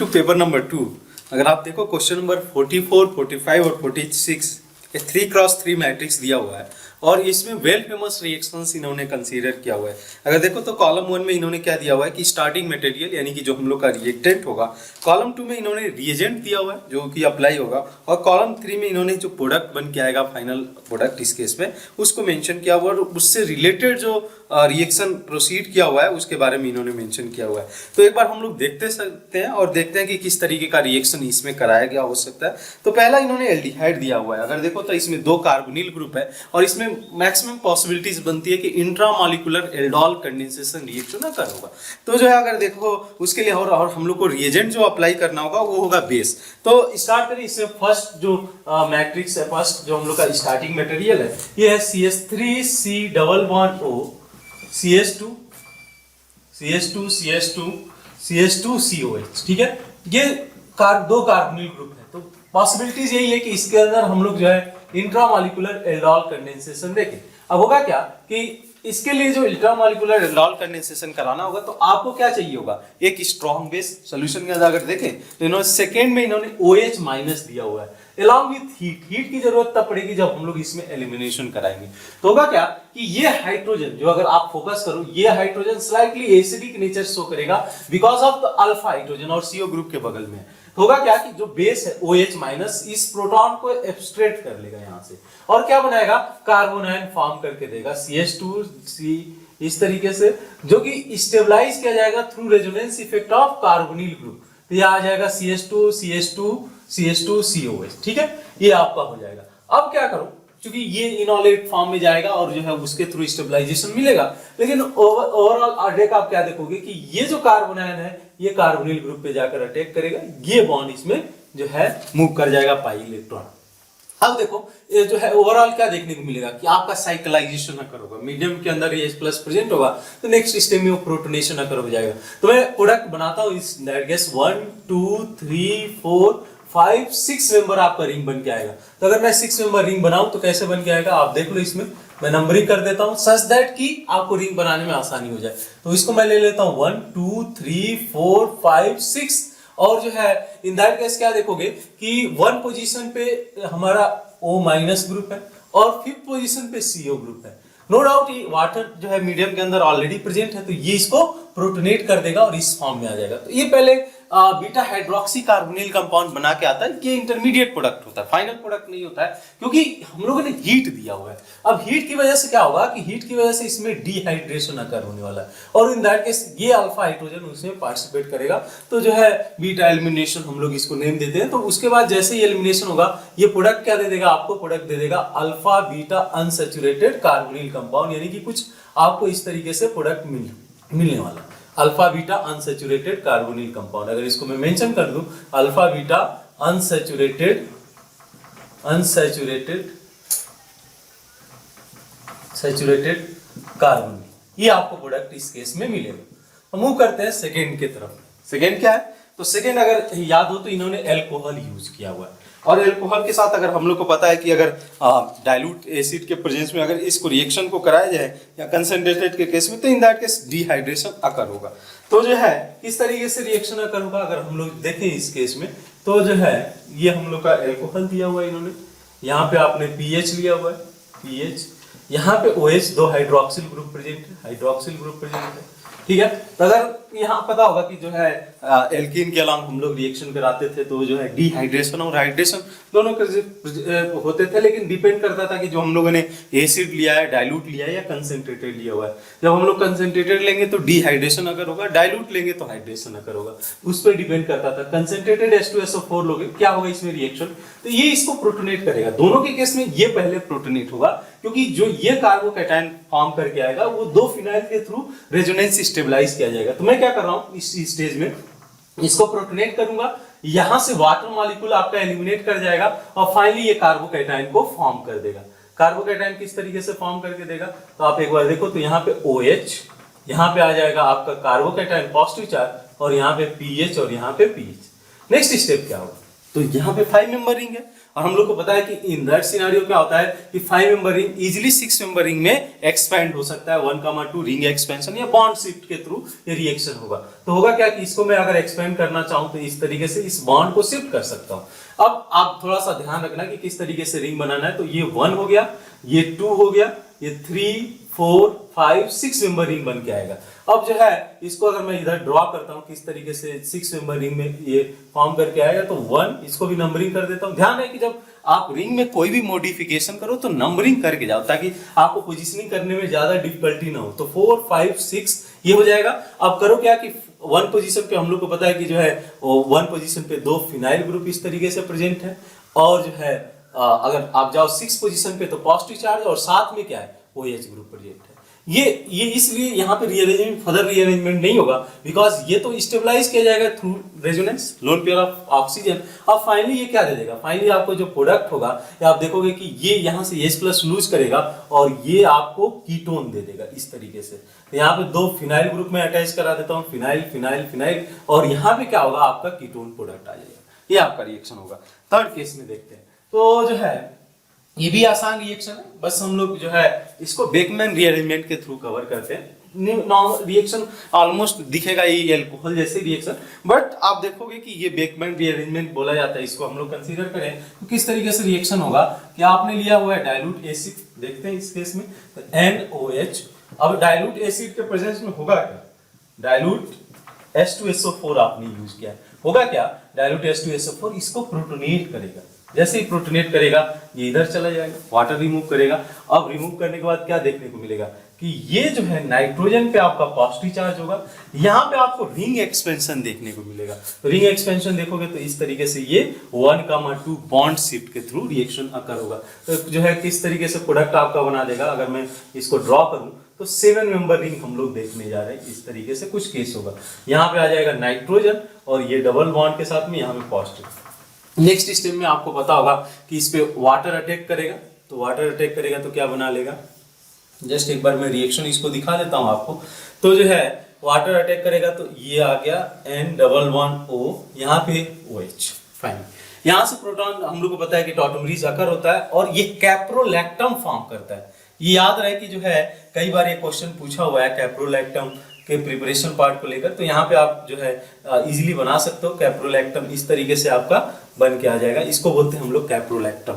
To paper number 2, अगर आप देखो क्वेश्चन नंबर 44, 45 और 46 ये 3x3 मैट्रिक्स दिया हुआ है और इसमें वेल फेमस रिएक्शंस इन्होंने कंसीडर किया हुआ है। अगर देखो तो कॉलम 1 में इन्होंने क्या दिया हुआ है कि स्टार्टिंग मटेरियल यानी कि जो हम लोग का रिएक्टेंट होगा, कॉलम 2 में इन्होंने रिएजेंट दिया हुआ है जो कि अप्लाई होगा, और कॉलम 3 में इन्होंने जो प्रोडक्ट बन के आएगा फाइनल प्रोडक्ट इस केस में उसको मेंशन किया हुआ है, और उससे रिलेटेड जो रिएक्शन प्रोसीड किया हुआ है उसके बारे में इन्होंने मेंशन किया हुआ है। तो एक बार हम लोग देखते सकते हैं और देखते हैं कि किस तरीके का रिएक्शन इसमें कराया गया हो सकता है। तो पहला इन्होंने एल्डिहाइड दिया हुआ है। अगर देखो तो इसमें 2 कार्बोनिल ग्रुप है और इसमें मैक्सिमम पॉसिबिलिटीज बनती है कि intramolecular aldol condensation reaction occur होगा। तो जो है अगर देखो उसके लिए और हम लोग को रिएजेंट जो अप्लाई करना होगा वो होगा बेस। तो स्टार्ट करें इसमें। फर्स्ट जो मैट्रिक्स है, फर्स्ट जो हम लोग का स्टार्टिंग मटेरियल है ये है CH3C double bond O CH2 CH2 CH2 COH। ठीक है, ये दो कार्बोनिल ग्रुप है। तो पॉसिबिलिटीज यही है कि इसके अंदर हम लोग जो है इंट्रामॉलिक्यूलर एल्डोल कंडेंसेशन देखें। अब होगा क्या कि इसके लिए जो इंट्रामॉलिक्यूलर एल्डोल कंडेंसेशन कराना होगा तो आपको क्या चाहिए होगा, एक स्ट्रॉन्ग बेस। सॉल्यूशन के अंदर अगर देखें तो इन्होंने सेकेंड में इन्होंने OH माइनस दिया हुआ है अलॉन्ग विथ हीट। हीट की जरूरत तब पड़ेगी जब हम लोग इसमें एलिमिनेशन कराएंगे। तो होगा क्या कि ये हाइड्रोजन जो अगर आप फोकस करो, ये hydrogen slightly acidic nature show करेगा because of the alpha hydrogen और CO ग्रुप के बगल में। तो होगा क्या कि जो बेस है OH माइनस इस प्रोटॉन को एब्स्ट्रैक्ट कर लेगा यहां से और क्या बनाएगा, कार्बन आयन फॉर्म करके देगा CH2C इस तरीके से, जो कि स्टेबलाइज किया जाएगा through resonance effect of carbonyl group. तो ये आ जाएगा CH2 COH। ठीक है, ये आपका हो जाएगा। अब क्या करो, क्योंकि ये इनऑलेट फॉर्म में जाएगा और जो है उसके थ्रू स्टेबलाइजेशन मिलेगा, लेकिन ओवरऑल अटैक आप क्या देखोगे कि ये जो कार्बन आयन है ये कार्बोनिल ग्रुप पे जाकर अटैक करेगा, ये बॉन्ड इसमें जो है मूव कर जाएगा पाई इलेक्ट्रॉन। अब देखो ये जो है ओवरऑल क्या देखने को मिलेगा कि आपका साइक्लाइजेशन अकर होगा, मीडियम के अंदर ये H+ प्रेजेंट होगा तो नेक्स्ट स्टेप में वो प्रोटोनेशन अकर हो जाएगा। तो मैं प्रोडक्ट बनाता हूं इस गैस 1 2 3 4 5 6 मेंबर आपका रिंग बन के आएगा। तो अगर मैं 6 मेंबर रिंग बनाऊं तो कैसे बन के आएगा आप देख लो। इसमें मैं नंबरिंग कर देता हूं सच दैट कि आपको रिंग बनाने में आसानी हो जाए। तो इसको मैं ले लेता हूं 1 2 3 4 5 6, और जो है इन दैट केस क्या देखोगे कि 1 पोजीशन पे हमारा O माइनस ग्रुप है और 5th पोजीशन पे CO ग्रुप है। नो डाउट ये वाटर जो है मीडियम के अंदर ऑलरेडी प्रेजेंट है, तो ये इसको प्रोटोनेट कर देगा और इस फॉर्म में आ जाएगा। तो ये पहले बीटा हाइड्रोक्सी कार्बोनिल कंपाउंड बना के आता है, ये इंटरमीडिएट प्रोडक्ट होता है, फाइनल प्रोडक्ट नहीं होता है, क्योंकि हम लोगों ने हीट दिया हुआ है। अब हीट की वजह से क्या होगा कि हीट की वजह से इसमें डिहाइड्रेशन अकर होने वाला है, और इन दैट केस ये अल्फा हाइड्रोजन उसमें पार्टिसिपेट करेगा। तो जो है बीटा एलिमिनेशन हम लोग इसको नेम देते हैं। तो उसके बाद जैसे ही एलिमिनेशन होगा ये प्रोडक्ट क्या दे देगा, आपको प्रोडक्ट दे देगा alpha beta unsaturated carbonyl compound, यानी कि कुछ आपको इस तरीके से प्रोडक्ट मिलने वाला alpha beta unsaturated carbonyl compound. अगर इसको मैं मेंशन कर दूं अल्फा बीटा अनसैचुरेटेड कार्बोनिल, ये आपको प्रोडक्ट इस केस में मिलेगा। मूव करते हैं सेकेंड की तरफ। सेकेंड क्या है, तो सेकेंड अगर याद हो तो इन्होंने एल्कोहल यूज किया हुआ है, और एल्कोहल के साथ अगर हम लोग को पता है कि अगर डाइल्यूट एसिड के प्रेजेंस में अगर इसको रिएक्शन को कराया जाए या कंसंट्रेटेड के केस में, तो इन दैट केस डिहाइड्रेशन अकर होगा। तो जो है इस तरीके से रिएक्शन अकर होगा। अगर हम लोग देखें इस केस में तो जो है ये हम लोग का एल्कोहल दिया हुआ है इन्होंने, यहाँ पे आपने पीएच लिया हुआ है, पीएच, यहाँ पे OH, 2 हाइड्रोक्सिल ग्रुप प्रेजेंट है। ठीक है, तो अगर यहाँ पता होगा कि जो है एल्कीन के अलावा हम लोग रिएक्शन कराते थे तो जो है डिहाइड्रेशन और हाइड्रेशन दोनों होते थे, लेकिन डिपेंड करता था कि जो हम लोगों ने एसिड लिया है, डाइल्यूट लिया है या कंसंट्रेटेड लिया हुआ है। जब हम लोग कंसंट्रेटेड लेंगे तो डिहाइड्रेशन अगर होगा, डाइल्यूट लेंगे तो हाइड्रेशन अगर होगा, उस पर डिपेंड करता था। कंसंट्रेटेड H2SO4 लोगे क्या होगा इसमें रिएक्शन, तो ये इसको प्रोटोनेट करेगा। दोनों के केस में ये पहले प्रोटोनेट होगा, क्योंकि जो ये कार्बोकैटायन फॉर्म करके आएगा वो 2 फिनाइल के थ्रू रेजोनेंस स्टेबलाइज किया जाएगा। तो मैं क्या कर रहा हूं इस स्टेज में इसको प्रोटोनेट करूंगा, यहां से वाटर मॉलिक्यूल आपका एलिमिनेट कर जाएगा और फाइनली ये कार्बोकैटायन को फॉर्म कर देगा। कार्बोकैटायन किस तरीके से फॉर्म करके देगा, तो आप एक बार देखो तो यहाँ पे OH, यहाँ पे आ जाएगा आपका कार्बोकैटायन पॉजिटिव चार्ज, और यहाँ पे PH और यहाँ पे PH। नेक्स्ट स्टेप क्या होगा, तो यहाँ पे 5 मेंबर रिंग है, और हम लोग को पता है कि इन दैट सिनेरियो क्या होता है कि 5 member ring easily 6 member ring में एक्सपेंड हो सकता है। 1,2 रिंग एक्सपेंशन या बॉन्ड शिफ्ट के थ्रू ये रिएक्शन होगा। तो होगा क्या कि इसको मैं अगर एक्सपेंड करना चाहूं तो इस तरीके से इस बॉन्ड को शिफ्ट कर सकता हूं। अब आप थोड़ा सा ध्यान रखना कि किस तरीके से रिंग बनाना है। तो ये 1 हो गया, ये 2 हो गया, ये 3, 4, 5, 6 मेंबर रिंग बन के आएगा। अब जो है इसको अगर मैं इधर ड्रॉ करता हूं किस तरीके से 6 मेंबर रिंग में ये फॉर्म करके आएगा, तो 1 इसको भी नंबरिंग कर देता हूं। ध्यान है कि जब आप रिंग में कोई भी मॉडिफिकेशन करो तो नंबरिंग करके जाओ ताकि आपको पोजीशनिंग करने में ज्यादा डिफिकल्टी ना हो। तो 4, 5, 6 ये हो जाएगा। अब करो क्या कि 1 पोजीशन पे हम लोग को पता है कि जो है 1 पोजीशन पे 2 फिनाइल ग्रुप इस तरीके से प्रेजेंट है, और जो है अगर आप जाओ 6 पोजीशन पे तो पॉजिटिव चार्ज और साथ में क्या है OH ग्रुप प्रेजेंट है। ये इसलिए यहाँ पे रीअरेंजमेंट फर्दर रीअरेंजमेंट नहीं होगा बिकॉज ये तो स्टेबलाइज किया जाएगा through resonance lone pair of oxygen. अब फाइनली ये क्या दे देगा, फाइनली आपको जो प्रोडक्ट होगा या आप देखोगे कि ये यहाँ से H+ लूज करेगा और ये आपको कीटोन दे देगा इस तरीके से। तो यहाँ पे 2 फिनाइल ग्रुप में अटैच करा देता हूँ, फिनाइल फिनाइल फिनाइल, और यहाँ पे क्या होगा आपका कीटोन प्रोडक्ट आ जाएगा। ये आपका रिएक्शन होगा। थर्ड केस में देखते हैं। तो जो है ये भी आसान रिएक्शन है, बस हम लोग जो है इसको बेकमैन रीअरेंजमेंट के थ्रू कवर करते हैं। रिएक्शन ऑलमोस्ट दिखेगा ये अल्कोहल जैसे रिएक्शन, बट आप देखोगे कि ये बेकमैन रीअरेंजमेंट बोला जाता है। इसको हम लोग कंसीडर करें तो किस तरीके से रिएक्शन होगा कि आपने लिया हुआ है डाइल्यूट एसिड, देखते हैं इस केस में तो NOH। अब डाइल्यूट एसिड के प्रेजेंस में होगा क्या, डाइल्यूट H2SO4 आपने यूज किया, होगा क्या डाइल्यूट H2SO4 इसको प्रोटोनेट करेगा। जैसे ही प्रोटोनेट करेगा ये इधर चला जाएगा, वाटर रिमूव करेगा। अब रिमूव करने के बाद क्या देखने को मिलेगा कि ये जो है नाइट्रोजन पे आपका पॉजिटिव चार्ज होगा, यहाँ पे आपको रिंग एक्सपेंशन देखने को मिलेगा। तो रिंग एक्सपेंशन देखोगे तो इस तरीके से ये 1,2 बॉन्ड शिफ्ट के थ्रू रिएक्शन अकर होगा। तो जो है किस तरीके से प्रोडक्ट आपका बना देगा, अगर मैं इसको ड्रॉ करूं तो 7 मेंबर रिंग हम लोग देखने जा रहे हैं। इस तरीके से कुछ केस होगा, यहाँ पे आ जाएगा नाइट्रोजन और ये डबल बॉन्ड के साथ में यहाँ पे पॉजिटिव। नेक्स्ट स्टेप में आपको पता होगा कि इस पे वाटर अटैक करेगा, तो वाटर अटैक करेगा तो क्या बना लेगा, जस्ट एक बार मैं रिएक्शन इसको दिखा देता हूं आपको। तो जो है वाटर अटैक करेगा तो ये आ गया N11O, यहाँ पे OH। फाइन, यहाँ से प्रोटॉन हम लोग को पता है कि टॉटोमरीज अकर होता है और ये कैप्रोलैक्टम फॉर्म करता है। ये याद रहे कि जो है कई बार ये क्वेश्चन पूछा हुआ है कैप्रोलैक्टम के प्रिपरेशन पार्ट को लेकर, तो यहाँ पे आप जो है इजीली बना सकते हो। कैप्रोलैक्टम इस तरीके से आपका बन के आ जाएगा, इसको बोलते हैं हम लोग कैप्रोलैक्टम।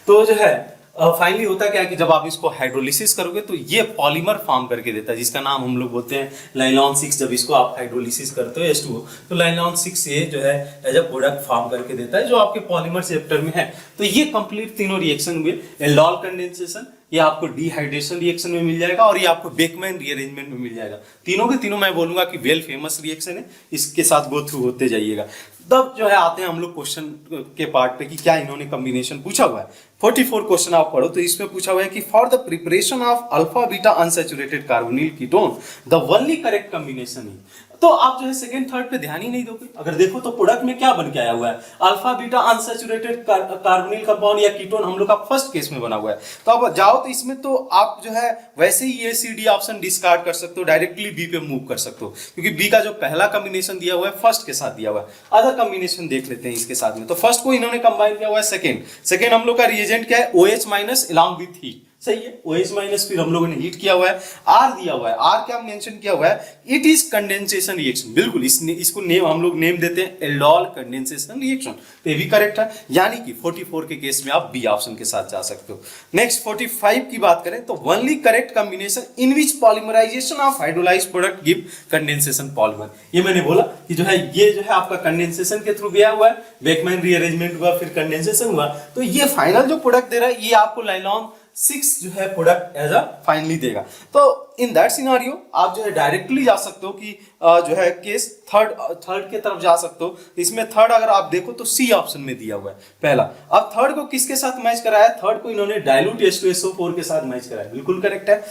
तो जो है फाइनली होता क्या है कि जब आप इसको हाइड्रोलिसिस करोगे तो ये पॉलीमर फॉर्म करके देता है जिसका नाम हम लोग बोलते हैं लाइलॉन 6। जब इसको आप हाइड्रोलिसिस करते हो H2O तो लाइलॉन 6 ये जो है एज अ प्रोडक्ट फॉर्म करके देता है जो आपके पॉलीमर चैप्टर में है। तो ये कंप्लीट तीनों रिएक्शन हुए। एल्डोल कंडेंसेशन ये आपको डिहाइड्रेशन रिएक्शन में मिल जाएगा और ये आपको बेकमैन रीअरेंजमेंट में मिल जाएगा। तीनों के तीनों मैं बोलूंगा कि वेल फेमस रिएक्शन है, इसके साथ गो थ्रू होते जाइएगा। तब जो है आते हैं हम लोग क्वेश्चन के पार्ट पे कि क्या इन्होंने कॉम्बिनेशन पूछा हुआ है। 44 क्वेश्चन आप पढ़ो तो इसमें पूछा हुआ है कि for the preparation of alpha beta unsaturated carbonyl ketone the only correct combination है। तो आप जो है सेकंड थर्ड पे ध्यान ही नहीं दोगे। अगर देखो तो प्रोडक्ट में क्या बन के आया हुआ है, alpha beta unsaturated carbonyl compound या कीटोन हम लोग का फर्स्ट केस में बना हुआ है। तो अब जाओ तो इसमें तो आप जो है वैसे ही ACD ऑप्शन डिस्कार्ड कर सकते हो, डायरेक्टली बी पे मूव कर सकते हो क्योंकि बी का जो पहला कॉम्बिनेशन दिया हुआ है फर्स्ट के साथ दिया हुआ है। अदर कॉम्बिनेशन देख लेते हैं इसके साथ में। तो फर्स्ट को इन्होंने कंबाइन किया हुआ है सेकेंड हम लोग का रिएजेंट क्या है OH minus along with heat, सही है। OH माइनस फिर हम लोगों ने हीट किया हुआ है, R दिया हुआ है। R क्या मेंशन किया हुआ है, इट इज कंडेंसेशन रिएक्शन। बिल्कुल इसको नेम हम लोग नेम देते हैं एल्डोल कंडेंसेशन रिएक्शन। तो ये भी करेक्ट है, यानी कि 44 के केस में आप बी ऑप्शन के साथ जा सकते हो। नेक्स्ट 45 की बात करें तो only correct combination in which polymerisation of hydrolysed product give condensation polymer. ये मैंने बोला कि जो है ये जो है आपका कंडेंसेशन के थ्रू गया हुआ है, बेकमैन रीअरेंजमेंट हुआ फिर कंडेंसेशन हुआ। तो ये फाइनल जो प्रोडक्ट दे रहा है ये आपको लाइलॉन 6 जो है प्रोडक्ट एज अ फाइनली देगा। तो इन दैट सिनेरियो आप जो है डायरेक्टली जा सकते हो कि जो है केस थर्ड के तरफ जा सकते हो। इसमें थर्ड अगर आप देखो तो सी ऑप्शन में दिया हुआ है पहला। अब थर्ड को किसके साथ मैच कराया, थर्ड को इन्होंने डाइल्यूट H2SO4 के साथ मैच कराया, बिल्कुल करेक्ट है।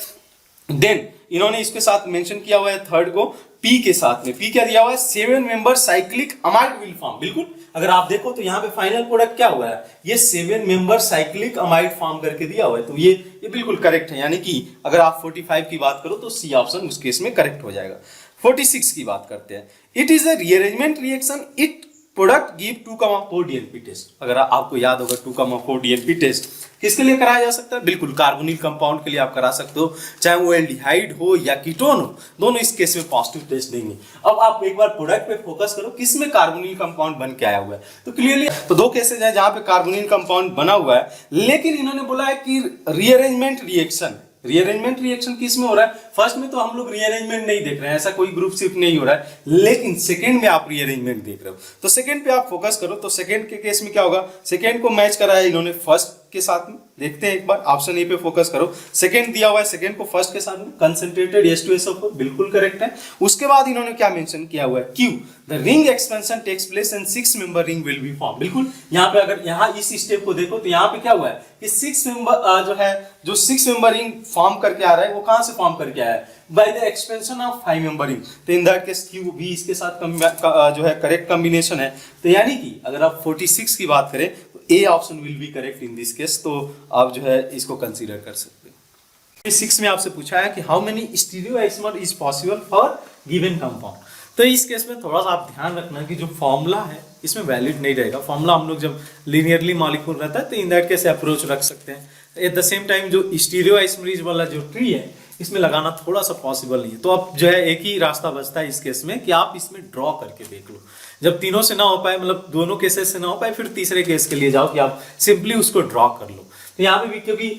देन इन्होंने इसके साथ मेंशन किया हुआ है थर्ड को पी के साथ में। पी क्या दिया हुआ है, 7 member cyclic amide will form. बिल्कुल अगर आप देखो तो यहाँ पे फाइनल प्रोडक्ट क्या हुआ है, ये 7 मेंबर साइक्लिक अमाइड फॉर्म करके दिया हुआ है। तो ये बिल्कुल करेक्ट है, यानी कि अगर आप 45 की बात करो तो सी ऑप्शन उस केस में करेक्ट हो जाएगा। 46 की बात करते हैं। It is a rearrangement reaction, it product give 2,4 DNP test. अगर आपको याद होगा 2,4 डीएनपी टेस्ट किसके लिए कराया जा सकता है? बिल्कुल कार्बोनिल कंपाउंड के लिए आप करा सकते हो, चाहे वो एल्डिहाइड हो या कीटोन हो, दोनों इस केस में पॉजिटिव टेस्ट देंगे। अब आप एक बार प्रोडक्ट पे फोकस करो, किसमें कार्बोनिल कंपाउंड बन के आया हुआ है, तो क्लियरली तो दो केसेज हैं जहां पे कार्बोनिल कंपाउंड बना हुआ है, लेकिन इन्होंने बोला है कि रीअरेंजमेंट रिएरेंजमेंट रिएक्शन किस में हो रहा है? फर्स्ट में तो हम लोग रीअरेंजमेंट नहीं देख रहे हैं, ऐसा कोई ग्रुप शिफ्ट नहीं हो रहा है, लेकिन सेकंड में आप रीअरेंजमेंट देख रहे हो, तो सेकंड पे आप फोकस करो। तो सेकंड के केस में क्या होगा? सेकंड को मैच कराया इन्होंने फर्स्ट के साथ में, देखते हैं एक बार, ऑप्शन ए पे फोकस करो। सेकंड दिया हुआ है, सेकंड को फर्स्ट के साथ में, कंसंट्रेटेड H2SO4 बिल्कुल करेक्ट है। उसके बाद इन्होंने क्या मेंशन किया हुआ है? Q the ring expansion takes place and 6 member ring will be form. बिल्कुल यहाँ पे अगर यहाँ इस स्टेप को देखो तो यहाँ पे क्या हुआ है कि 6 मेंबर जो 6 मेंबर रिंग फॉर्म करके आ रहा है, वो कहां से फॉर्म करके आया है? By the expansion of 5 member ring. तो इन दैट केस Q भी इसके साथ जो है करेक्ट कॉम्बिनेशन है। तो यानी कि अगर आप 46 की बात करें तो A option will be correct in this case, तो आप जो है इसको कंसीडर कर सकते हैं। 6 में आपसे पूछा है कि how many stereoisomer is possible for given compound. तो इस केस में थोड़ा सा आप ध्यान रखना कि जो फॉर्मूला है इसमें वैलिड नहीं रहेगा। फॉर्मूला हम लोग जब लीनियरली मॉलिक्यूल रहता है तो इन दैट केस अप्रोच रख सकते हैं। एट द सेम टाइम जो स्टीरियोआइसोमरेज वाला जो ट्री है इसमें लगाना थोड़ा सा पॉसिबल नहीं है, तो अब जो है एक ही रास्ता बचता है इस केस में कि आप इसमें ड्रॉ करके देख लो। जब तीनों से ना हो पाए, मतलब दोनों केसेस से ना हो पाए, फिर तीसरे केस के लिए जाओ कि आप सिंपली उसको ड्रॉ कर लो। तो यहाँ पे भी क्योंकि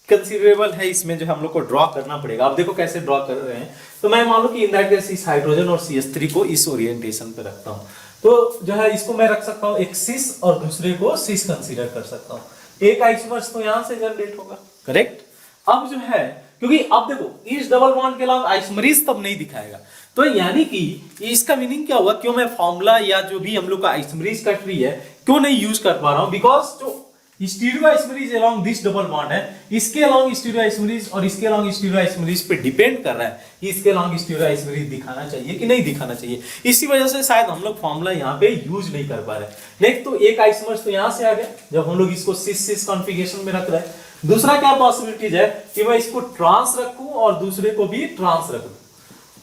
कंसीडरेबल है, इसमें जो हम लोग को ड्रॉ करना पड़ेगा। आप देखो कैसे ड्रॉ कर रहे हैं। तो मैं मान लो कि इन दैट केस इस हाइड्रोजन और CH3 को इस ओरिएंटेशन पे रखता हूँ, तो जो है इसको मैं रख सकता हूँ एक सिस और दूसरे को सिस कंसीडर कर सकता हूँ। एक आइसोमर्स तो यहाँ से जनरेट होगा, करेक्ट। अब जो है क्योंकि अब देखो इस डबल बॉन्ड के अलावा आइसोमरेज तब नहीं दिखाएगा, तो यानी कि इसका मीनिंग क्या हुआ? क्यों मैं फॉर्मूला या जो भी हम लोग का आइसोमरेज का ट्री है क्यों नहीं यूज कर पा रहा हूं? बिकॉज जो स्टीरियोआइसोमरेज अलोंग दिस डबल बॉन्ड है, इसके अलोंग स्टीरियोआइसोमरेज और इसके अलोंग स्टीरियोआइसोमरेज पे डिपेंड कर रहा है कि इसके अलोंग स्टीरियोआइसोमरेज दिखाना चाहिए कि नहीं दिखाना चाहिए। इसी वजह से शायद हम लोग फॉर्मूला यहाँ पे यूज नहीं कर पा रहे। नेक्स्ट तो एक आइसोमर्स तो यहाँ से आ गया जब हम लोग इसको सिस सिस कॉन्फ़िगरेशन में रख रहे हैं। दूसरा क्या पॉसिबिलिटीज है कि मैं इसको ट्रांस रखूं और दूसरे को भी ट्रांस रख दूं,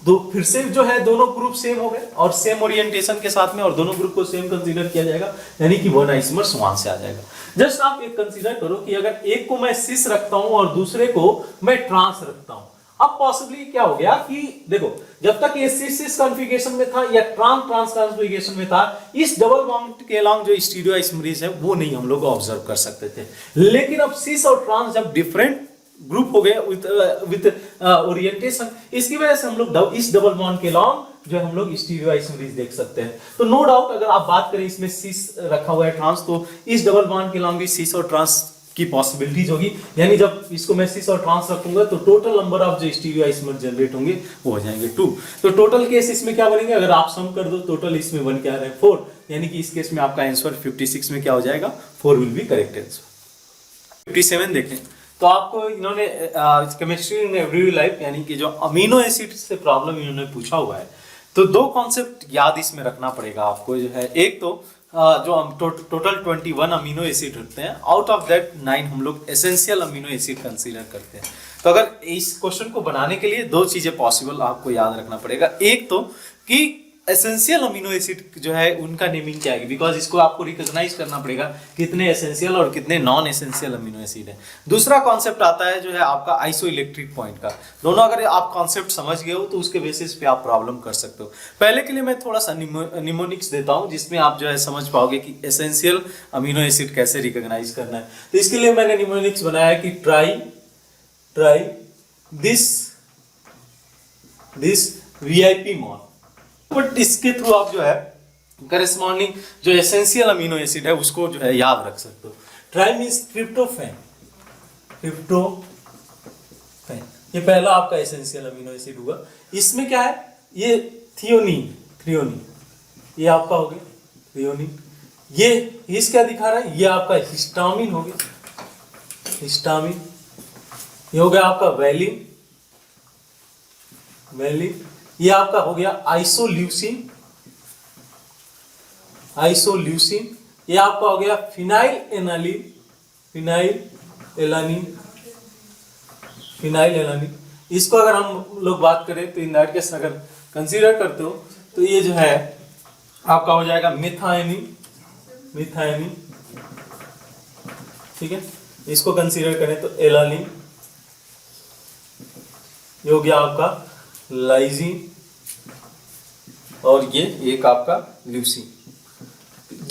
तो फिर से जो है दोनों ग्रुप सेम हो गए और सेम ओरिएंटेशन के साथ में, और दोनों ग्रुप को सेम कंसीडर किया जाएगा, यानी कि वन आइसोमर्स वहां से आ जाएगा। जस्ट आप एक कंसीडर करो कि अगर एक को मैं सिस रखता हूं और दूसरे को मैं ट्रांस रखता हूं, अब पॉसिबली क्या हो गया कि देखो जब तक ये सिस कॉन्फ़िगरेशन में था या ट्रांस कॉन्फ़िगरेशन में था, इस डबल बॉन्ड के अलोंग जो स्टीरियोआइसोमरेज है वो नहीं हम लोग ऑब्जर्व कर सकते थे। लेकिन अब सिस और ट्रांस जब डिफरेंट ग्रुप हो गए विद ओरिएंटेशन, इसकी वजह से हम लोग इस डबल बॉन्ड के अलोंग जो हम लोग स्टीरियोआइसोमरेज देख सकते हैं। तो नो डाउट अगर आप बात करें इसमें सिस रखा हुआ है ट्रांस, तो इस डबल बॉन्ड के अलोंग भी सिस और ट्रांस की पॉसिबिलिटीज होगी, यानी जब इसको मैं सिस और ट्रांस रखूंगा तो टोटल नंबर ऑफ जो स्टीरियोआइसोमर जनरेट होंगे वो हो जाएंगे 2। तो टोटल केस इसमें क्या बनेंगे? अगर आप सम कर दो टोटल इसमें बन के आ रहे हैं 4, यानी कि इस केस में आपका आंसर 56 में क्या हो जाएगा? 4 विल बी करेक्ट आंसर। 57 देखें तो आपको इन्होंने केमिस्ट्री इन एवरीडे लाइफ यानी कि जो अमीनो एसिड से प्रॉब्लम इन्होंने पूछा हुआ है, तो दो कॉन्सेप्ट याद इसमें रखना पड़ेगा आपको। जो है एक तो जो हम टोटल 21 अमीनो एसिड होते हैं, आउट ऑफ दैट 9 हम लोग एसेंशियल अमीनो एसिड कंसीडर करते हैं। तो अगर इस क्वेश्चन को बनाने के लिए दो चीजें पॉसिबल आपको याद रखना पड़ेगा। एक तो कि एसेंशियल अमीनो एसिड जो है उनका नेमिंग क्या है, बिकॉज इसको आपको रिकॉग्नाइज करना पड़ेगा कितने एसेंशियल और कितने नॉन एसेंशियल अमीनो एसिड है। दूसरा कॉन्सेप्ट आता है जो है आपका आइसोइलेक्ट्रिक पॉइंट का। दोनों अगर आप कॉन्सेप्ट समझ गए हो तो उसके बेसिस पे आप प्रॉब्लम कर सकते हो। पहले के लिए मैं थोड़ा सा निमोनिक्स देता हूं जिसमें आप जो है समझ पाओगे कि एसेंशियल अमीनो एसिड कैसे रिकॉग्नाइज करना है। तो इसके लिए मैंने निमोनिक्स बनाया कि try this VIP mall, but इसके थ्रू आप जो है करेस्पॉन्डिंग जो एसेंशियल अमीनो एसिड है उसको जो है याद रख सकते हो। ट्राई मींस ट्रिप्टोफैन, ये पहला आपका एसेंशियल अमीनो एसिड होगा। इसमें क्या है? ये थ्रियोनिन, ये आपका हो गया थ्रियोनिन। ये इस क्या दिखा रहा है? ये आपका हिस्टामिन हो गया, हिस्टामिन। ये हो गया आपका वैलिन, ये आपका हो गया आइसोल्यूसिन, ये आपका हो गया फिनाइल एलानिन। इसको अगर हम लोग बात करें तो इन दैट केस अगर कंसीडर करते हो तो ये जो है आपका हो जाएगा मिथाइनिन, मिथाइनिन, ठीक है। इसको कंसीडर करें तो एलानिन, ये हो गया आपका लाइजीन, और ये एक आपका ल्यूसीन।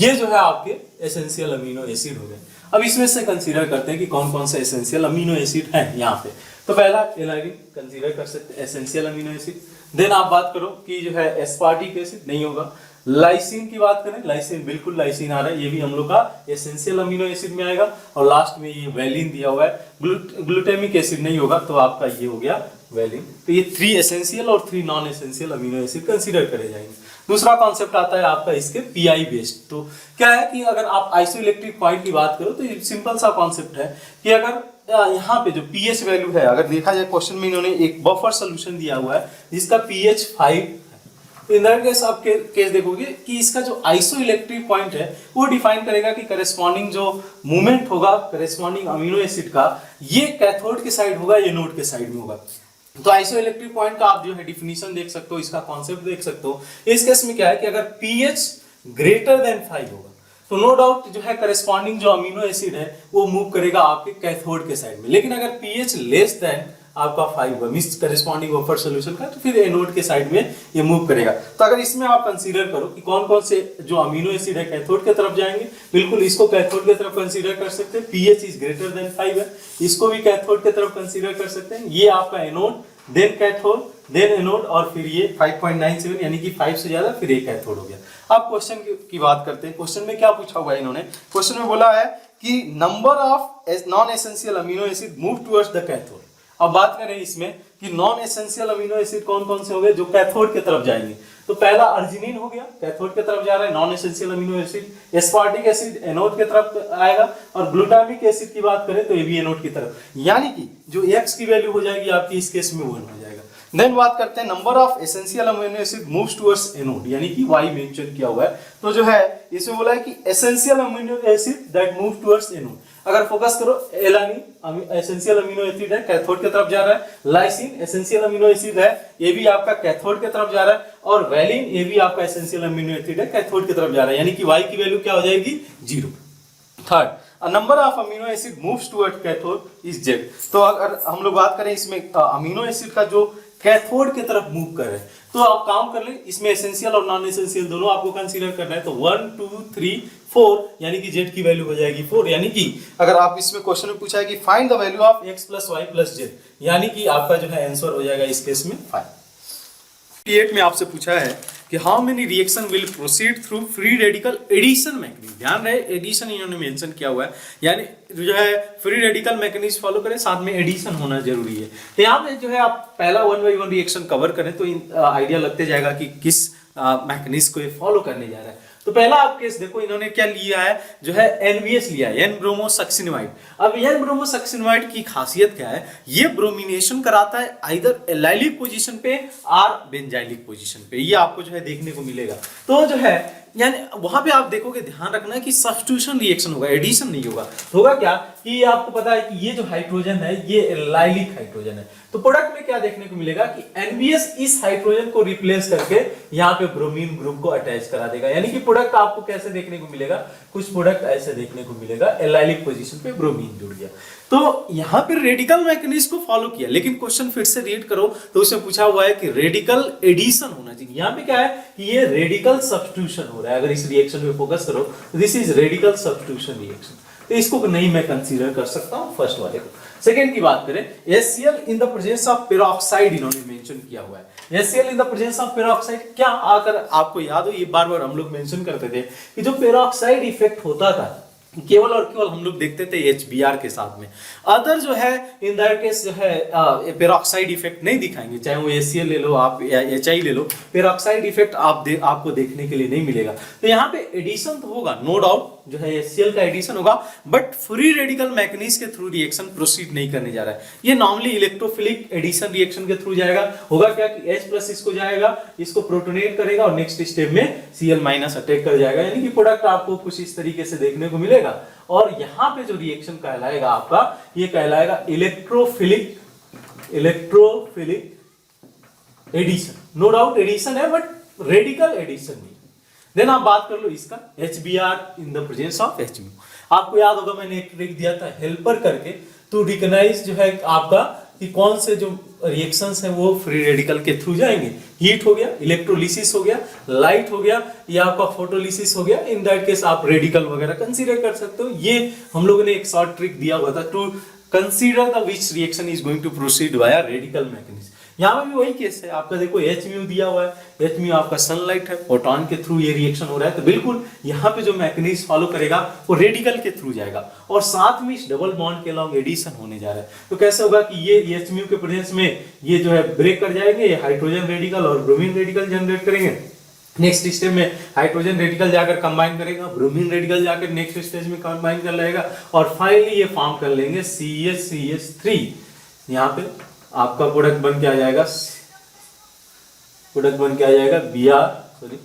ये जो है आपके एसेंशियल अमीनो एसिड हो गए। अब इसमें से कंसीडर करते हैं कि कौन कौन से एसेंशियल अमीनो एसिड हैं यहाँ पे। तो पहला एलानिन कंसीडर कर सकते हैं एसेंशियल अमीनो एसिड। देन आप बात करो कि जो है एस्पार्टिक एसिड नहीं होगा। लाइसिन की बात करें, लाइसिन बिल्कुल लाइसिन आ रहा है, ये भी हम लोग का एसेंशियल अमीनो एसिड में आएगा। और लास्ट में ये वैलिन दिया हुआ है, ग्लूटामिक एसिड नहीं होगा, तो आपका ये हो गया वैलिन। तो ये 3 एसेंशियल और 3 non essential amino acid consider करे जाएंगे। दूसरा कॉन्सेप्ट आता है आपका इसके पीआई बेस्ड। तो क्या है कि अगर आप आइसोइलेक्ट्रिक पॉइंट की बात करो तो ये सिंपल सा कॉन्सेप्ट है कि अगर यहाँ पे जो पीएच वैल्यू है, अगर देखा जाए क्वेश्चन में इन्होंने एक बफर सोल्यूशन दिया हुआ है जिसका पीएच 5, इन दैट केस आप केस देखोगे कि इसका जो आइसोइलेक्ट्रिक पॉइंट है वो डिफाइन करेगा कि करेस्पॉन्डिंग जो मूवमेंट होगा करेस्पॉन्डिंग अमीनो एसिड का, ये कैथोड के साइड होगा, ये एनोड के साइड में होगा। तो आइसोइलेक्ट्रिक पॉइंट का आप जो है डिफिनीशन देख सकते हो, इसका कॉन्सेप्ट देख सकते हो। इस केस में क्या है कि अगर पीएच ग्रेटर देन 5 होगा तो नो डाउट जो है करेस्पॉन्डिंग जो अमीनो एसिड है वो मूव करेगा आपके कैथोड के साइड में। लेकिन अगर पीएच लेस देन आपका 5 होगा मिस करेस्पॉन्डिंग बफर सॉल्यूशन का, तो फिर एनोड के साइड में ये मूव करेगा। तो अगर इसमें आप कंसीडर करो कि कौन कौन से जो अमीनो एसिड है कैथोड की तरफ जाएंगे, बिल्कुल इसको कैथोड की तरफ कंसीडर कर सकते हैं। पीएच इज ग्रेटर देन 5 है, इसको भी कैथोड की तरफ कंसीडर कर सकते हैं। ये आपका anode, then cathode, then anode, और फिर ये 5.97 यानी कि 5 से ज्यादा, फिर एक कैथोड हो गया। अब क्वेश्चन की बात करते हैं। क्वेश्चन में क्या पूछा हुआ है इन्होंने? क्वेश्चन में बोला है कि number of non essential amino acid move towards the cathode. अब बात करें इसमें कि नॉन एसेंशियल अमीनो एसिड कौन कौन से हो गए जो कैथोड की तरफ जाएंगे। तो पहला अर्जिनिन हो गया, कैथोड की तरफ जा रहा है, non essential amino acid. Aspartic acid anode की तरफ आएगा, और ग्लूटामिक एसिड की बात करें तो ये भी एनोड की तरफ, यानी कि जो एक्स की वैल्यू हो जाएगी आपकी इस केस में 1 हो जाएगा। देन बात करते हैं number of essential amino acid moves towards anode, यानी कि वाई मेंशन किया हुआ है। तो जो है इसमें बोला है कि essential amino acid that move towards anode. अगर फोकस करो, एलानिन एसेंशियल अमीनो एसिड है, कैथोड की तरफ जा रहा है। लाइसिन एसेंशियल अमीनो एसिड है, ये भी आपका कैथोड की तरफ जा रहा है। और वैलिन ये भी आपका एसेंशियल अमीनो एसिड है, कैथोड की तरफ जा रहा है, यानी कि वाई की वैल्यू क्या हो जाएगी 0। Third, A number of amino acid moves toward cathode is Z। तो अगर हम लोग बात करें इसमें अमीनो एसिड का जो कैथोड की तरफ मूव कर रहे हैं, तो आप काम कर ले, इसमें एसेंशियल और नॉन एसेंशियल दोनों आपको कंसीडर करना है। तो 1 2 3 4 यानी कि Z की वैल्यू हो जाएगी 4। यानी कि अगर आप इसमें क्वेश्चन में पूछा है कि find the value of x + y + z, यानी कि आपका जो है आंसर हो जाएगा इस केस में 5। 8 में आपसे पूछा है कि how many reaction will proceed through free radical addition mechanism. ध्यान रहे एडिशन इन्होंने मेंशन किया हुआ है, यानी जो है फ्री रेडिकल मैकेनिज्म फॉलो करें, साथ में एडिशन होना जरूरी है। तो यहाँ पे जो है आप पहला 1 by 1 रिएक्शन कवर करें तो आइडिया लगते जाएगा कि किस मैकेनिज्म को ये फॉलो करने जा रहा है। तो पहला आप केस देखो, इन्होंने क्या लिया है, जो है NBS लिया है, एन ब्रोमोसक्सिनोइड। अब एन ब्रोमोसक्सिनोइड की खासियत क्या है, ये ब्रोमिनेशन कराता है आइदर एलाइलिक पोजीशन पे और बेंजाइलिक पोजीशन पे, ये आपको जो है देखने को मिलेगा। तो जो है यानी वहां पे आप देखोगे, ध्यान रखना है कि सब्स्टिट्यूशन रिएक्शन होगा, एडिशन नहीं होगा। होगा क्या कि ये आपको पता है कि ये जो हाइड्रोजन है ये एलाइलिक हाइड्रोजन है, तो प्रोडक्ट में क्या देखने को मिलेगा कि NBS इस हाइड्रोजन को रिप्लेस करके यहाँ पे ब्रोमीन ग्रुप को अटैच करा देगा। यानी कि प्रोडक्ट आपको कैसे देखने को मिलेगा, कुछ प्रोडक्ट ऐसे देखने को मिलेगा, एलाइलिक पोजीशन पे ब्रोमीन जुड़ गया। तो यहाँ पे रेडिकल मैकेनिज्म को फॉलो किया, लेकिन क्वेश्चन फिर से रीड करो तो उसमें पूछा हुआ है कि रेडिकल एडिशन होना चाहिए। यहाँ पे क्या है कि ये रेडिकल सब्स्टिट्यूशन हो रहा है। अगर इस रिएक्शन पे फोकस करो तो this is radical substitution reaction, तो इसको नहीं मैं कंसीडर कर सकता हूँ फर्स्ट वाले को। सेकेंड की बात करें, HCl in the presence of peroxide इन्होंने मेंशन किया हुआ है। HCl in the presence of peroxide, क्या अगर आपको याद हो, ये बार बार हम लोग मेंशन करते थे कि जो पेरोक्साइड इफेक्ट होता था केवल और केवल हम लोग देखते थे HBr के साथ में। अदर जो है इन दैट केस जो है पेरोक्साइड इफेक्ट नहीं दिखाएंगे, चाहे वो HCl ले लो आप या HI ले लो, पेरोक्साइड इफेक्ट आपको देखने के लिए नहीं मिलेगा। तो यहाँ पे एडिशन तो होगा, नो डाउट जो है HCl का एडिशन होगा, बट फ्री रेडिकल मैकेनिज्म के थ्रू रिएक्शन प्रोसीड नहीं करने जा रहा है। ये नॉर्मली इलेक्ट्रोफिलिक एडिशन रिएक्शन के थ्रू जाएगा। होगा क्या कि H+ इसको जाएगा, इसको प्रोटोनेट करेगा और नेक्स्ट स्टेप में Cl- अटैक कर जाएगा, यानी कि प्रोडक्ट आपको कुछ इस तरीके से देखने को मिलेगा। और यहाँ पे जो रिएक्शन कहलाएगा आपका, ये कहलाएगा electrophilic addition. No doubt addition है, बट रेडिकल एडिशन नहीं। देन आप बात कर लो इसका HBr in the presence of HMu। आपको याद होगा मैंने एक ट्रिक दिया था हेल्पर करके, तो रिकॉग्नाइज जो है आपका कि कौन से जो रिएक्शंस हैं वो फ्री रेडिकल के थ्रू जाएंगे। हीट हो गया, इलेक्ट्रोलिसिस हो गया, लाइट हो गया, या आपका फोटोलिसिस हो गया। इन दैट केस आप रेडिकल वगैरह कंसीडर कर सकते हो। ये हम लोगों ने एक शॉर्ट ट्रिक दिया हुआ था to consider the which reaction is going to proceed via radical mechanism. यहाँ पे भी वही केस है, आपका देखो HMu दिया हुआ है, HMu आपका सनलाइट है, फोटोन के थ्रू ये रिएक्शन हो रहा है, तो बिल्कुल यहाँ पे जो मैकेनिज्म फॉलो करेगा वो रेडिकल के थ्रू जाएगा और साथ में इस डबल बॉन्ड के अलॉन्ग एडिशन होने जा रहा है। तो कैसे होगा कि ये HMu के प्रेजेंस में ये जो है ब्रेक कर जाएंगे, ये हाइड्रोजन रेडिकल और ब्रोमीन रेडिकल जनरेट करेंगे। नेक्स्ट स्टेज में हाइड्रोजन रेडिकल जाकर कंबाइन करेगा, ब्रोमीन रेडिकल जाकर नेक्स्ट स्टेज में कंबाइन कर लेगा और फाइनली ये फॉर्म कर लेंगे CH3। यहाँ पे आपका प्रोडक्ट बन के आ जाएगा, Br, सॉरी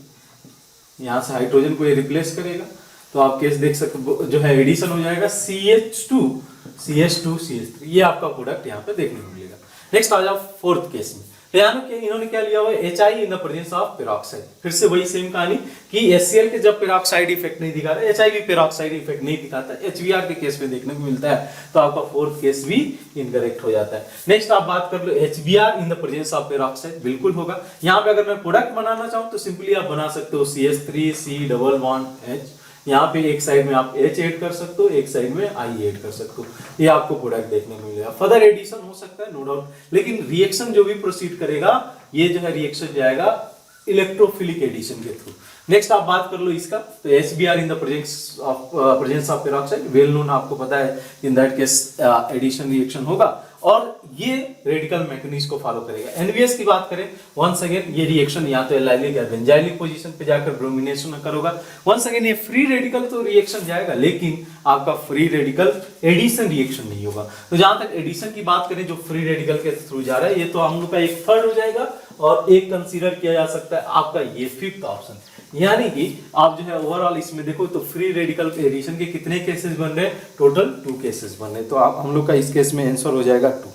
यहाँ से हाइड्रोजन को ये रिप्लेस करेगा, तो आप केस देख सकते जो है एडिशन हो जाएगा CH2 CH3। ये आपका प्रोडक्ट यहाँ पे देखने को मिलेगा। नेक्स्ट आ जाओ फोर्थ केस में, इन्होंने क्या लिया हुआ है HI in the presence of peroxide. फिर से वही सेम कहानी कि HCl के जब पेरोक्साइड इफेक्ट नहीं दिखा रहा, HI भी पेरोक्साइड इफेक्ट नहीं दिखाता, HBr के केस में देखने को मिलता है, तो आपका फोर्थ केस भी इनकरेक्ट हो जाता है। नेक्स्ट आप बात कर लो HBr in the presence of peroxide, बिल्कुल होगा। यहाँ पे अगर मैं प्रोडक्ट बनाना चाहूँ तो सिंपली आप बना सकते हो CH3C डबल बॉन्ड H, यहाँ पे एक साइड में आप H ऐड कर सकते हो, एक साइड में I ऐड कर सकते हो, ये आपको प्रोडक्ट देखने को मिलेगा। फर्दर एडिशन हो सकता है नो डाउट, लेकिन रिएक्शन जो भी प्रोसीड करेगा ये जो है रिएक्शन जाएगा इलेक्ट्रोफिलिक एडिशन के थ्रू। नेक्स्ट आप बात कर लो इसका, तो HBr in the presence of peroxide, well known, आपको पता है in that case addition reaction होगा और ये रेडिकल मैकेनिज्म को फॉलो करेगा। NVS की बात करें, वंस अगेन ये रिएक्शन या तो एलाइलिक या बेंजाइलिक पोजीशन पे जाकर ब्रोमिनेशन करेगा। वंस अगेन ये फ्री रेडिकल तो रिएक्शन जाएगा, लेकिन आपका फ्री रेडिकल एडिशन रिएक्शन नहीं होगा। तो जहां तक एडिशन की बात करें जो फ्री रेडिकल के थ्रू जा रहा है, ये तो हम लोग का एक थर्ड हो जाएगा और एक कंसीडर किया जा सकता है आपका ये फिफ्थ ऑप्शन। यानी कि आप जो है ओवरऑल इसमें देखो तो फ्री रेडिकल एडिशन के कितने केसेस बन रहे हैं, टोटल 2 केसेस बन रहे हैं। तो आप हम लोग का इस केस में आंसर हो जाएगा 2।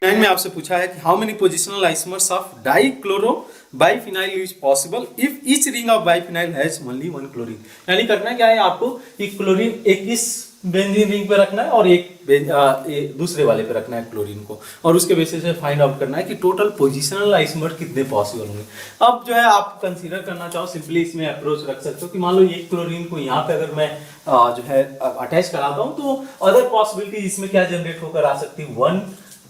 9 में आपसे पूछा है कि how many positional isomers of dichloro biphenyl is possible if each ring of biphenyl has only 1 chlorine. यानी करना क्या है आपको कि क्लोरीन एक इस बेंजीन रिंग पे रखना है और एक दूसरे वाले पे रखना है क्लोरीन को, और उसके बेसिस पे फाइंड आउट करना है कि टोटल पोजिशनल आइसोमर कितने पॉसिबल होंगे। अब जो है आप कंसीडर करना चाहो सिंपली इसमें अप्रोच रख सकते हो कि मान लो एक क्लोरीन को यहाँ पे अगर मैं जो है अटैच कराता हूँ तो अदर पॉसिबिलिटी इसमें क्या जनरेट होकर आ सकती है 1,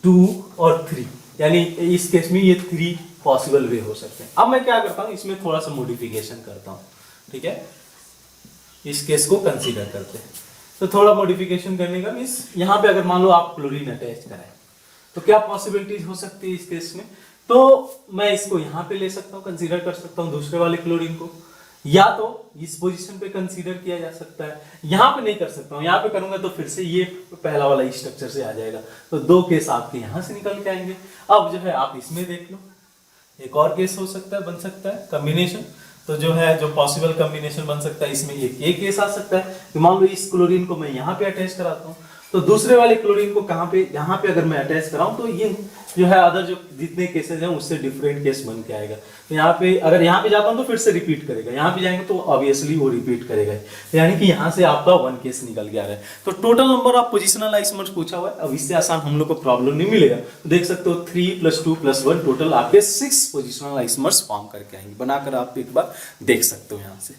2 और 3, यानी इस केस में ये 3 पॉसिबल वे हो सकते हैं। अब मैं क्या करता हूँ इसमें थोड़ा सा मॉडिफिकेशन करता हूँ, ठीक है, इस केस को कंसीडर करते हैं। तो थोड़ा मॉडिफिकेशन करने का मींस यहाँ पे अगर मान लो आप क्लोरीन अटैच कराएं तो क्या पॉसिबिलिटीज हो सकती है इस केस में, तो मैं इसको यहाँ पे ले सकता हूँ, कंसीडर कर सकता हूँ दूसरे वाले क्लोरीन को, या तो इस पोजीशन पे कंसीडर किया जा सकता है। यहाँ पे नहीं कर सकता हूँ, यहाँ पे करूंगा तो फिर से ये पहला वाला स्ट्रक्चर से आ जाएगा, तो 2 केस आपके यहाँ से निकल के आएंगे। अब जो है आप इसमें देख लो, एक और केस हो सकता है, बन सकता है कॉम्बिनेशन, तो जो है जो पॉसिबल कॉम्बिनेशन बन सकता है इसमें एक केस आ सकता है कि मान लो इस क्लोरीन को मैं यहाँ पे अटैच कराता हूँ तो दूसरे वाले क्लोरीन को कहाँ पे, यहाँ पे अगर मैं अटैच कराऊं तो ये जो है अदर जो जितने केसेस हैं उससे डिफरेंट केस बन के आएगा। तो यहाँ पे अगर यहाँ पे जाता हूँ तो फिर से रिपीट करेगा, यहाँ पे जाएंगे तो ऑब्वियसली वो रिपीट करेगा, यानी कि यहाँ से आपका 1 केस निकल के आ रहा है। तो total number of positional isomers पूछा हुआ है, अब इससे आसान हम लोग को प्रॉब्लम नहीं मिलेगा। तो देख सकते हो 3 + 2 + 1 टोटल आपके 6 पोजिशनल आइसोमर्स फॉर्म करके आएंगे, बनाकर आप एक बार देख सकते हो। यहाँ से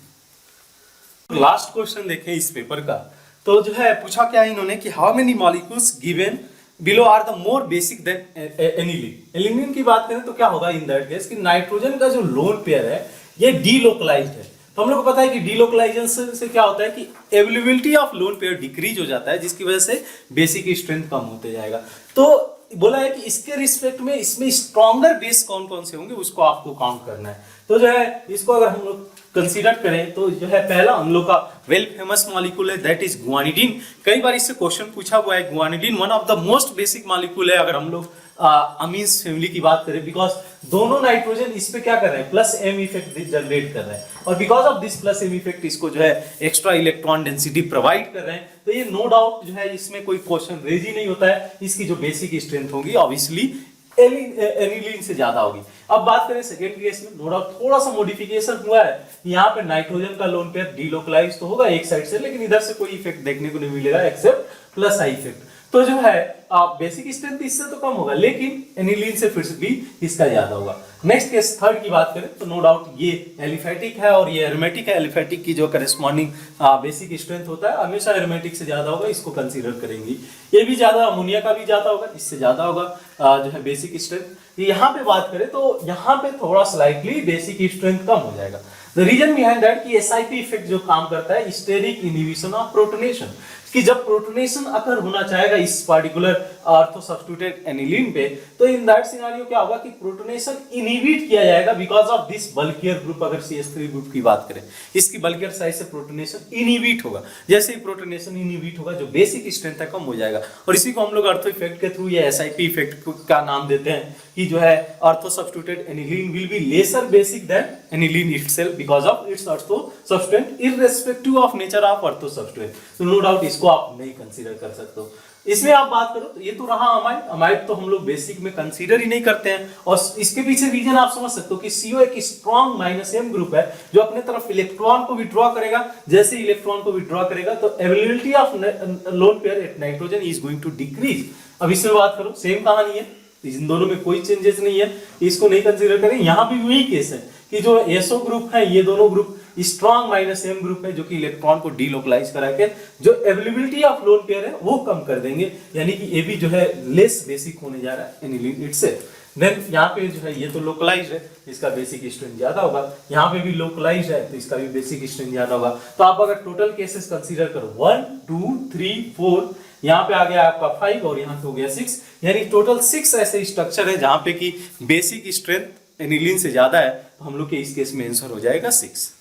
लास्ट क्वेश्चन देखें इस पेपर का, तो जो है पूछा क्या है इन्होंने कि how many molecules given below are the more basic than aniline. Aniline की बात करें तो क्या होगा इन दैट केस कि नाइट्रोजन का जो लोन पेयर है ये डीलोकलाइज्ड है। तो हम लोग को पता है कि डीलोकलाइजेशन से क्या होता है कि availability of lone pair decrease हो जाता है, जिसकी वजह से बेसिक स्ट्रेंथ कम होते जाएगा। तो बोला है कि इसके रिस्पेक्ट में इसमें स्ट्रॉन्गर बेस कौन कौन से होंगे उसको आपको काउंट करना है। तो जो है इसको अगर हम लोग कंसीडर करें तो जो है पहला हम लोग का वेल फेमस मॉलिक्यूल है दैट इज गुआनिडीन। कई बार इससे क्वेश्चन पूछा हुआ है, guanidine one of the most basic molecule है अगर हम लोग अमीन्स फैमिली की बात करें, बिकॉज दोनों नाइट्रोजन इस पे क्या कर रहे हैं +m इफेक्ट जनरेट कर रहे हैं, और because of this +m effect इसको जो है एक्स्ट्रा इलेक्ट्रॉन डेंसिटी प्रोवाइड कर रहे हैं। तो ये नो डाउट जो है इसमें कोई क्वेश्चन रेज ही नहीं होता है, इसकी जो बेसिक स्ट्रेंथ होगी ऑब्वियसली एनिलीन से ज्यादा होगी। अब बात करें सेकेंड केस में, नो डाउट थोड़ा सा मॉडिफिकेशन हुआ है, यहाँ पे नाइट्रोजन का लोन पेयर डीलोकलाइज तो होगा एक साइड से, लेकिन इधर से कोई इफेक्ट देखने को नहीं मिलेगा एक्सेप्ट प्लस आई इफेक्ट। तो जो है बेसिक स्ट्रेंथ इससे तो कम होगा, लेकिन एनिलीन से फिर भी इसका ज्यादा होगा। नेक्स्ट केस थर्ड की बात करें तो नो डाउट ये एलिफेटिक है और ये एरोमेटिक है। एलिफेटिक की जो करस्पॉन्डिंग बेसिक स्ट्रेंथ होता है हमेशा एरोमेटिक से ज्यादा होगा, इसको कंसीडर करेंगे। ये भी ज्यादा, अमोनिया का भी ज्यादा होगा, इससे ज्यादा होगा जो है बेसिक स्ट्रेंथ। यहाँ पे बात करें तो यहाँ पे थोड़ा स्लाइटली बेसिक स्ट्रेंथ कम हो जाएगा। द रीजन बिहाइंड दैट कि एसआईपी इफेक्ट जो काम करता है, स्टेरिक इनहिबिशन ऑफ प्रोटोनेशन, कि जब प्रोटोनेशन अगर होना चाहेगा इस पार्टिकुलर ऑर्थो सब्स्टिट्यूटेड एनिलीन पे, तो इन दैट सिनेरियो क्या होगा कि प्रोटोनेशन इनहिबिट किया जाएगा because of this bulkier group. अगर CH3 ग्रुप की बात करें, इसकी बल्कियर साइज से प्रोटोनेशन इनहिबिट होगा। जैसे ही प्रोटोनेशन इनहिबिट होगा, जो बेसिक स्ट्रेंथ है कम हो जाएगा, और इसी को हम लोग ऑर्थो इफेक्ट के थ्रू या SIP इफेक्ट का नाम देते हैं कि जो है ortho substituted aniline will be lesser basic than aniline itself because of its ortho substituent irrespective of nature of ortho substituent. तो नो डाउट इसको आप नहीं कंसीडर कर सकते हो। इसमें आप बात करो तो ये तो रहा अमाइड। अमाइड तो हम लोग बेसिक में कंसीडर ही नहीं करते हैं, और इसके पीछे रीजन आप समझ सकते हो कि CO एक स्ट्रॉन्ग -M ग्रुप है जो अपने तरफ इलेक्ट्रॉन को विड्रॉ करेगा। जैसे इलेक्ट्रॉन को विड्रॉ करेगा तो availability of lone pair at nitrogen is going to decrease. अब इसमें बात करो, सेम कहानी है, इन दोनों में कोई चेंजेस नहीं है, इसको नहीं कंसीडर करें। यहाँ भी वही केस है कि जो SO ग्रुप है, ये दोनों ग्रुप स्ट्रॉन्ग -M ग्रुप है जो कि इलेक्ट्रॉन को डीलोकलाइज करा के जो अवेलेबिलिटी ऑफ लोन पेयर है वो कम कर देंगे, यानी कि ये भी जो है लेस बेसिक होने जा रहा है एनिलीन इटसेल्फ। देन यहाँ पे जो है ये तो लोकलाइज है, इसका बेसिक स्ट्रेंथ ज्यादा होगा, यहाँ पे भी लोकलाइज है तो इसका भी बेसिक स्ट्रेंथ ज्यादा होगा। तो आप अगर टोटल केसेस कंसीडर करो 1 2 3 4, यहाँ पे आ गया आपका 5 और यहाँ पे हो गया 6, यानी टोटल 6 ऐसे स्ट्रक्चर है जहां पे कि बेसिक स्ट्रेंथ एनिलीन से ज्यादा है। तो हम लोग के इस केस में आंसर हो जाएगा 6।